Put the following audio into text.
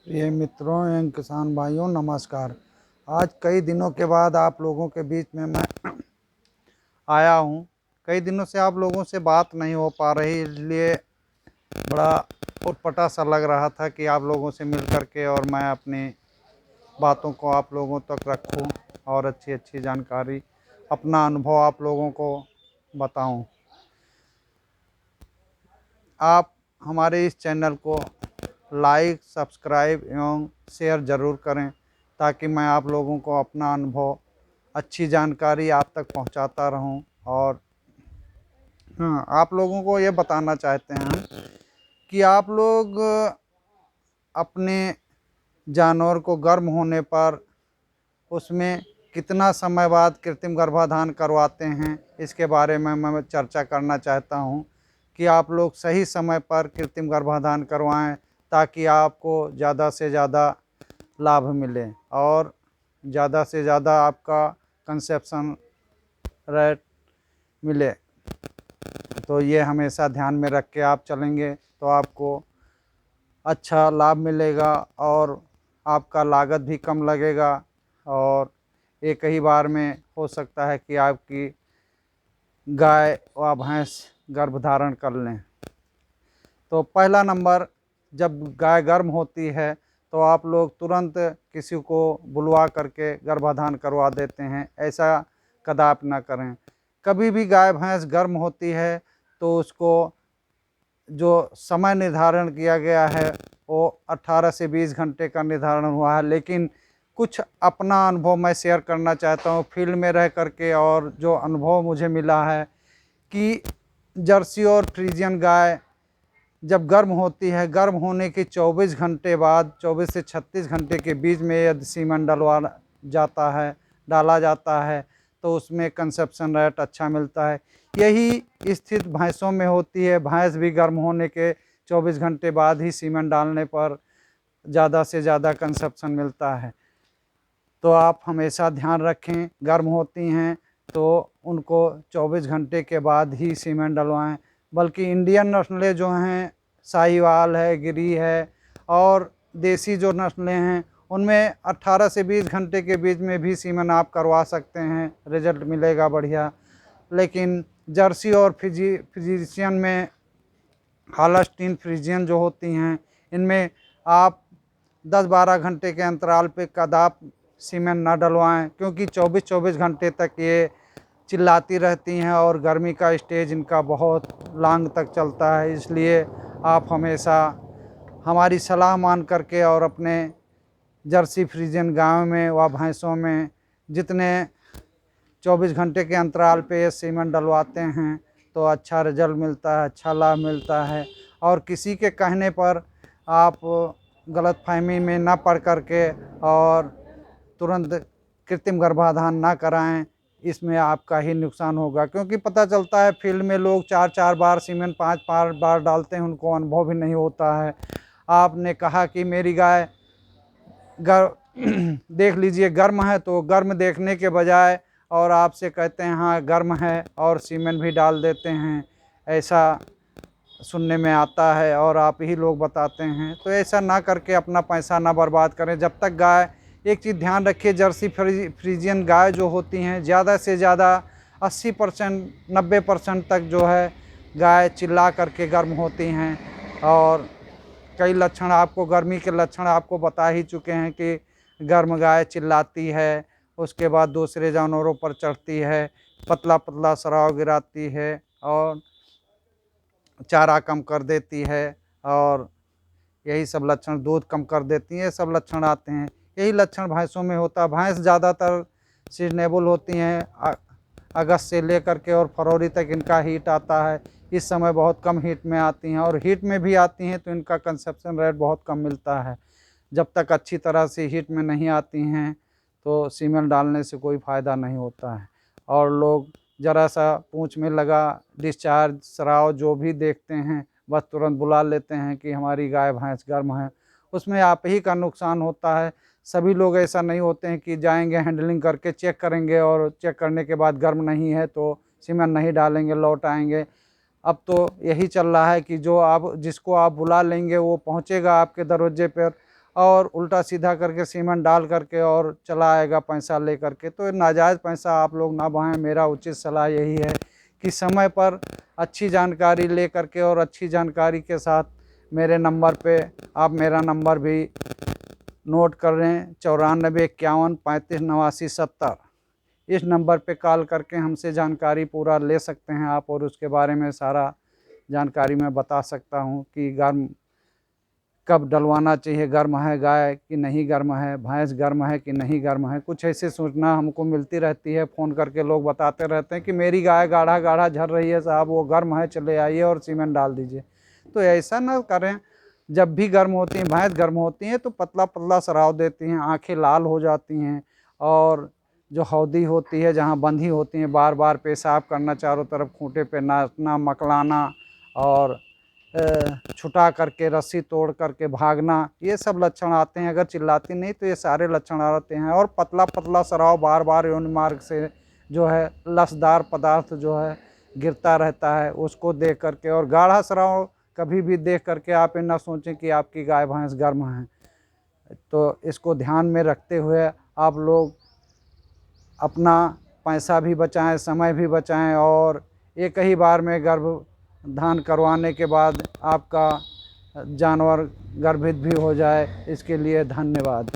प्रिय मित्रों एवं किसान भाइयों नमस्कार। आज कई दिनों के बाद आप लोगों के बीच में मैं आया हूँ। कई दिनों से आप लोगों से बात नहीं हो पा रही, इसलिए बड़ा उटपटा सा लग रहा था कि आप लोगों से मिल कर के और मैं अपनी बातों को आप लोगों तक रखूं और अच्छी अच्छी जानकारी, अपना अनुभव आप लोगों को बताऊं। आप हमारे इस चैनल को लाइक, सब्सक्राइब एवं शेयर ज़रूर करें ताकि मैं आप लोगों को अपना अनुभव, अच्छी जानकारी आप तक पहुंचाता रहूं। और हाँ, आप लोगों को ये बताना चाहते हैं हम कि आप लोग अपने जानवर को गर्म होने पर उसमें कितना समय बाद कृत्रिम गर्भाधान करवाते हैं, इसके बारे में मैं चर्चा करना चाहता हूं कि आप लोग सही समय पर कृत्रिम गर्भाधान करवाएं ताकि आपको ज़्यादा से ज़्यादा लाभ मिले और ज़्यादा से ज़्यादा आपका कंसेप्शन रेट मिले। तो ये हमेशा ध्यान में रख के आप चलेंगे तो आपको अच्छा लाभ मिलेगा और आपका लागत भी कम लगेगा और एक ही बार में हो सकता है कि आपकी गाय व भैंस गर्भधारण कर लें। तो पहला नंबर, जब गाय गर्म होती है तो आप लोग तुरंत किसी को बुलवा करके गर्भाधान करवा देते हैं। ऐसा कदापि ना करें। कभी भी गाय भैंस गर्म होती है तो उसको जो समय निर्धारण किया गया है वो 18 से 20 घंटे का निर्धारण हुआ है, लेकिन कुछ अपना अनुभव मैं शेयर करना चाहता हूँ फील्ड में रह करके। और जो अनुभव मुझे मिला है कि जर्सी और फ्रीजियन गाय जब गर्म होती है, गर्म होने के 24 घंटे बाद, 24 से 36 घंटे के बीच में यदि सीमन डाला जाता है तो उसमें कंसेप्शन रेट अच्छा मिलता है। यही स्थिति भैंसों में होती है। भैंस भी गर्म होने के 24 घंटे बाद ही सीमन डालने पर ज़्यादा से ज़्यादा कंसेप्शन मिलता है। तो आप हमेशा ध्यान रखें, गर्म होती हैं तो उनको 24 घंटे के बाद ही सीमेंट डलवाएं। बल्कि इंडियन नस्लें जो हैं, साहिवाल है, गिरी है और देसी जो नस्लें हैं, उनमें 18 से 20 घंटे के बीच में भी सीमन आप करवा सकते हैं, रिजल्ट मिलेगा बढ़िया। लेकिन जर्सी और फ्रीजियन में, हॉलस्टीन फ्रीजियन जो होती हैं, इनमें आप 10-12 घंटे के अंतराल पे कदापि सीमेंट ना डलवाएं, क्योंकि 24-24 घंटे तक ये चिल्लाती रहती हैं और गर्मी का स्टेज इनका बहुत लॉन्ग तक चलता है। इसलिए आप हमेशा हमारी सलाह मान करके और अपने जर्सी फ्रीजियन गायों में व भैंसों में जितने 24 घंटे के अंतराल पे ये सीमेंट डलवाते हैं तो अच्छा रिजल्ट मिलता है, अच्छा लाभ मिलता है। और किसी के कहने पर आप गलतफहमी में ना पड़ करके और तुरंत कृत्रिम गर्भाधान ना कराएं, इसमें आपका ही नुकसान होगा। क्योंकि पता चलता है फील्ड में लोग 4-4 बार सीमेंट 5-5 बार डालते हैं, उनको अनुभव भी नहीं होता है। आपने कहा कि मेरी गाय देख लीजिए गर्म है, तो गर्म देखने के बजाय और आपसे कहते हैं हाँ गर्म है और सीमेंट भी डाल देते हैं, ऐसा सुनने में आता है और आप ही लोग बताते हैं। तो ऐसा ना करके अपना पैसा ना बर्बाद करें। जब तक गाय, एक चीज़ ध्यान रखिए, जर्सी फ्रीजियन गाय जो होती हैं ज़्यादा से ज़्यादा 80% 90% तक जो है गाय चिल्ला करके गर्म होती हैं। और कई लक्षण, आपको गर्मी के लक्षण आपको बता ही चुके हैं कि गर्म गाय चिल्लाती है, उसके बाद दूसरे जानवरों पर चढ़ती है, पतला पतला स्राव गिराती है और चारा कम कर देती है और यही सब लक्षण, दूध कम कर देती हैं, सब लक्षण आते हैं। यही लक्षण भैंसों में होता है। भैंस ज़्यादातर सीजनेबल होती हैं, अगस्त से लेकर के और फरवरी तक इनका हीट आता है। इस समय बहुत कम हीट में आती हैं और हीट में भी आती हैं तो इनका कंसेप्शन रेट बहुत कम मिलता है। जब तक अच्छी तरह से हीट में नहीं आती हैं तो सीमेंट डालने से कोई फ़ायदा नहीं होता है। और लोग ज़रा सा पूँछ में लगा डिस्चार्ज, स्राव जो भी देखते हैं बस तुरंत बुला लेते हैं कि हमारी गाय भैंस गर्म है। उसमें आप ही का नुकसान होता है। सभी लोग ऐसा नहीं होते हैं कि जाएंगे हैंडलिंग करके चेक करेंगे और चेक करने के बाद गर्म नहीं है तो सीमेंट नहीं डालेंगे, लौट आएंगे। अब तो यही चल रहा है कि जो आप, जिसको आप बुला लेंगे वो पहुंचेगा आपके दरवाजे पर और उल्टा सीधा करके सीमेंट डाल करके और चला आएगा पैसा ले करके। तो नाजायज़ पैसा आप लोग ना बहाएं। मेरा उचित सलाह यही है कि समय पर अच्छी जानकारी ले करके और अच्छी जानकारी के साथ मेरे नंबर पे आप मेरा नंबर भी नोट कर लें, 94 51 35 89 70। इस नंबर पे कॉल करके हमसे जानकारी पूरा ले सकते हैं आप, और उसके बारे में सारा जानकारी मैं बता सकता हूँ कि गर्म कब डलवाना चाहिए, गर्म है गाय कि नहीं गर्म है, भैंस गर्म है कि नहीं गर्म है। कुछ ऐसी सूचना हमको मिलती रहती है, फ़ोन करके लोग बताते रहते हैं कि मेरी गाय गाढ़ा गाढ़ा झर रही है साहब, वो गर्म है, चले आइए और सीमेंट डाल दीजिए। तो ऐसा ना करें। जब भी गर्म होती हैं भैंस, गर्म होती हैं तो पतला पतला स्राव देती हैं, आँखें लाल हो जाती हैं, और जो हौदी होती है जहाँ बंधी होती हैं, बार बार पेशाब करना, चारों तरफ खूंटे पे नाचना, मकलाना, और छुटा करके रस्सी तोड़ करके भागना, ये सब लक्षण आते हैं। अगर चिल्लाती नहीं तो ये सारे लक्षण आते हैं। और पतला पतला स्राव बार बार योनि मार्ग से जो है लसदार पदार्थ जो है गिरता रहता है, उसको देख करके। और गाढ़ा स्राव कभी भी देख करके आप ये ना सोचें कि आपकी गाय भैंस गर्म है। तो इसको ध्यान में रखते हुए आप लोग अपना पैसा भी बचाएं, समय भी बचाएं, और एक ही बार में गर्भधान करवाने के बाद आपका जानवर गर्भित भी हो जाए। इसके लिए धन्यवाद।